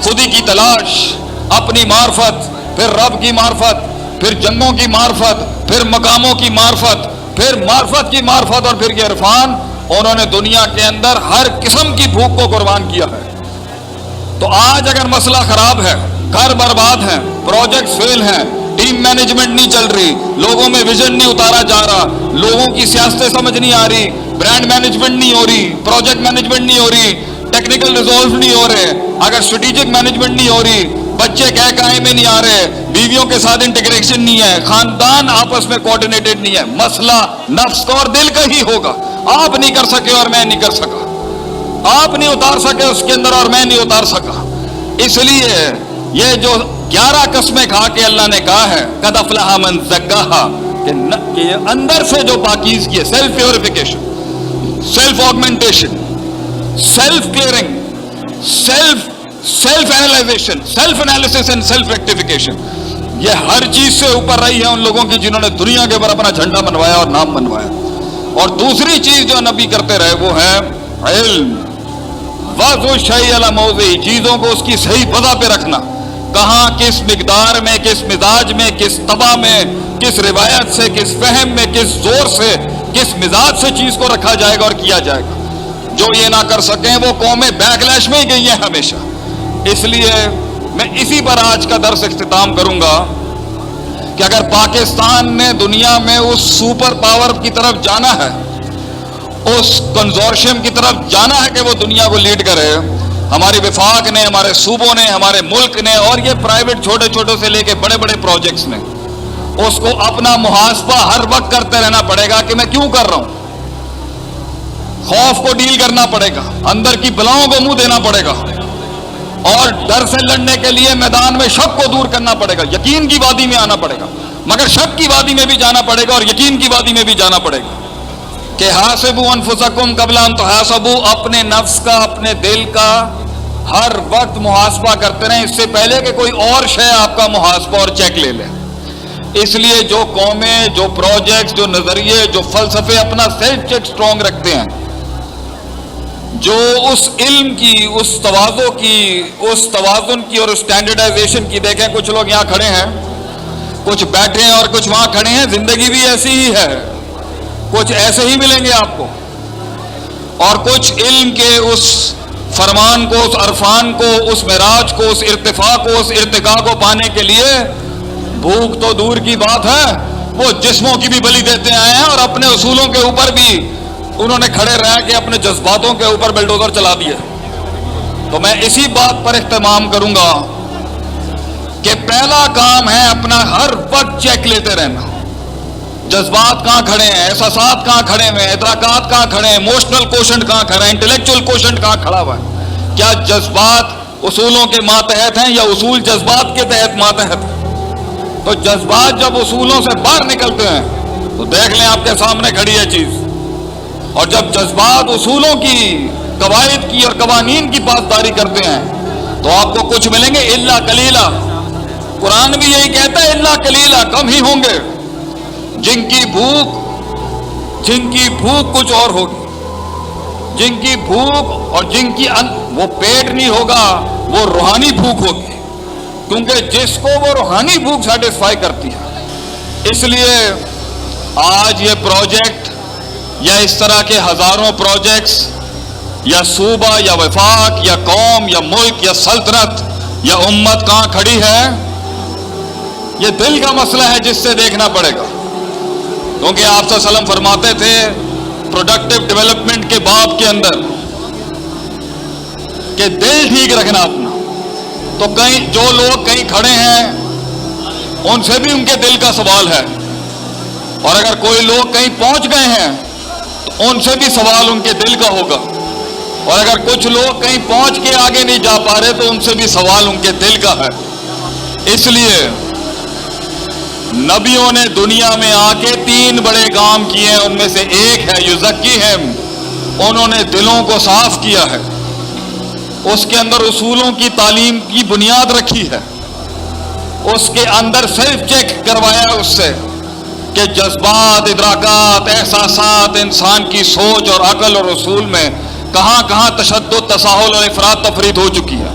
خودی کی تلاش، اپنی معرفت، پھر رب کی معرفت، پھر جنگوں کی معرفت، پھر مقاموں کی معرفت، پھر معرفت کی معرفت، اور پھر یہ عرفان، انہوں نے دنیا کے اندر ہر قسم کی بھوک کو قربان کیا ہے۔ تو آج اگر مسئلہ خراب ہے، گھر برباد ہیں، پروجیکٹس فیل ہیں، ٹیم مینجمنٹ نہیں چل رہی، لوگوں میں ویژن نہیں اتارا جا رہا، لوگوں کی سیاستیں سمجھ نہیں آ رہی، برانڈ مینجمنٹ نہیں ہو رہی، پروجیکٹ مینجمنٹ نہیں ہو رہی، ٹیکنیکل ریزولو نہیں ہو رہے، اگر اسٹریٹجک مینجمنٹ نہیں ہو رہی، بچے کہے میں نہیں آ رہے، بیویوں کے ساتھ انٹیگریشن نہیں ہے، خاندان آپس میں کوآرڈینیٹڈ نہیں ہے، مسئلہ نفس کا اور دل کا ہی ہوگا۔ آپ نہیں کر سکے اور میں نہیں کر سکا، آپ نہیں اتار سکے اس کے اندر اور میں نہیں اتار سکا۔ اس لیے یہ جو 11 قسمیں کھا کے اللہ نے کہا ہے قد افلح من زکاہا، کہ اندر سے جو پاکیزگی ہے، self purification, self augmentation, self clearing, self analyzation, self analysis and self rectification, یہ ہر چیز سے اوپر رہی ہے ان لوگوں کی جنہوں نے دنیا کے اوپر اپنا جھنڈا بنوایا اور نام بنوایا۔ اور دوسری چیز جو نبی کرتے رہے وہ ہے علم، وضع الشیء علی موضعہ، چیزوں کو اس کی صحیح وضع پہ رکھنا، کہاں، کس مقدار میں، کس مزاج میں، کس طبع میں، کس روایت سے، کس فہم میں، کس زور سے، کس مزاج سے چیز کو رکھا جائے گا اور کیا جائے گا۔ جو یہ نہ کر سکیں وہ قومیں بیک لیش میں ہی گئی ہیں ہمیشہ۔ اس لیے میں اسی پر آج کا درس اختتام کروں گا کہ اگر پاکستان نے دنیا میں اس سپر پاور کی طرف جانا ہے، اس کنزورشیم کی طرف جانا ہے کہ وہ دنیا کو لیڈ کرے، ہماری وفاق نے، ہمارے صوبوں نے، ہمارے ملک نے، اور یہ پرائیویٹ چھوٹے چھوٹے سے لے کے بڑے بڑے پروجیکٹس نے، اس کو اپنا محاسبہ ہر وقت کرتے رہنا پڑے گا کہ میں کیوں کر رہا ہوں۔ خوف کو ڈیل کرنا پڑے گا، اندر کی بلاؤں کو منہ دینا پڑے گا، اور ڈر سے لڑنے کے لیے میدان میں شک کو دور کرنا پڑے گا، یقین کی وادی میں آنا پڑے گا، مگر شک کی وادی میں بھی جانا پڑے گا اور یقین کی وادی میں بھی جانا پڑے گا کہ حاسبوا انفسکم قبل ان تحاسبوا، اپنے نفس کا، اپنے دل کا ہر وقت محاسبہ کرتے رہیں اس سے پہلے کہ کوئی اور شے آپ کا محاسبہ اور چیک لے لے۔ اس لیے جو قومیں، جو پروجیکٹس، جو نظریے، جو فلسفے اپنا سیلف چیک سٹرونگ رکھتے ہیں، جو اس علم کی، اس تواضع کی، اس توازن کی اور اس سٹینڈرڈائزیشن کی، دیکھیں کچھ لوگ یہاں کھڑے ہیں، کچھ بیٹھے ہیں اور کچھ وہاں کھڑے ہیں، زندگی بھی ایسی ہی ہے، کچھ ایسے ہی ملیں گے آپ کو، اور کچھ علم کے اس فرمان کو، اس عرفان کو، اس معراج کو، اس ارتفاع کو، اس ارتقاء کو پانے کے لیے بھوک تو دور کی بات ہے، وہ جسموں کی بھی بلی دیتے آئے ہیں اور اپنے اصولوں کے اوپر بھی انہوں نے کھڑے رہ کے اپنے جذباتوں کے اوپر بلڈوزر چلا دیے۔ تو میں اسی بات پر اہتمام کروں گا کہ پہلا کام ہے اپنا ہر وقت چیک لیتے رہنا، جذبات کہاں کھڑے ہیں، احساسات کہاں کھڑے ہیں، ادراکات کہاں کھڑے ہیں، ایموشنل کوشنٹ کہاں کھڑا ہے، انٹلیکچوئل کوشنٹ کہاں کھڑا ہوا ہے، کیا جذبات اصولوں کے ماتحت ہیں یا اصول جذبات کے تحت ماتحت ہیں۔ تو جذبات جب اصولوں سے باہر نکلتے ہیں تو دیکھ لیں آپ کے سامنے کھڑی ہے چیز، اور جب جذبات اصولوں کی، قواعد کی اور قوانین کی پاسداری کرتے ہیں تو آپ کو کچھ ملیں گے الا قلیلا۔ قرآن بھی یہی کہتا ہے الا قلیلا، کم ہی ہوں گے جن کی بھوک کچھ اور ہوگی، جن کی بھوک اور جن کی وہ پیٹ نہیں ہوگا، وہ روحانی بھوک ہوگی، کیونکہ جس کو وہ روحانی بھوک سیٹسفائی کرتی ہے۔ اس لیے آج یہ پروجیکٹ یا اس طرح کے ہزاروں پروجیکٹس یا صوبہ یا وفاق یا قوم یا ملک یا سلطنت یا امت کہاں کھڑی ہے، یہ دل کا مسئلہ ہے جس سے دیکھنا پڑے گا، کیونکہ آپ صلی اللہ علیہ وسلم فرماتے تھے پروڈکٹیو ڈیولپمنٹ کے باب کے اندر کہ دل ٹھیک رکھنا اپنا۔ تو کہیں جو لوگ کہیں کھڑے ہیں ان سے بھی ان کے دل کا سوال ہے، اور اگر کوئی لوگ کہیں پہنچ گئے ہیں تو ان سے بھی سوال ان کے دل کا ہوگا، اور اگر کچھ لوگ کہیں پہنچ کے آگے نہیں جا پا رہے تو ان سے بھی سوال ان کے دل کا ہے۔ اس لیے نبیوں نے دنیا میں آ کے 3 بڑے کام کیے ہیں، ان میں سے ایک ہے یزکیہم، انہوں نے دلوں کو صاف کیا ہے، اس کے اندر اصولوں کی تعلیم کی بنیاد رکھی ہے، اس کے اندر سیلف چیک کروایا اس سے کہ جذبات، ادراکات، احساسات، انسان کی سوچ اور عقل اور اصول میں کہاں کہاں تشدد، تساہل اور افراط تفریط ہو چکی ہے۔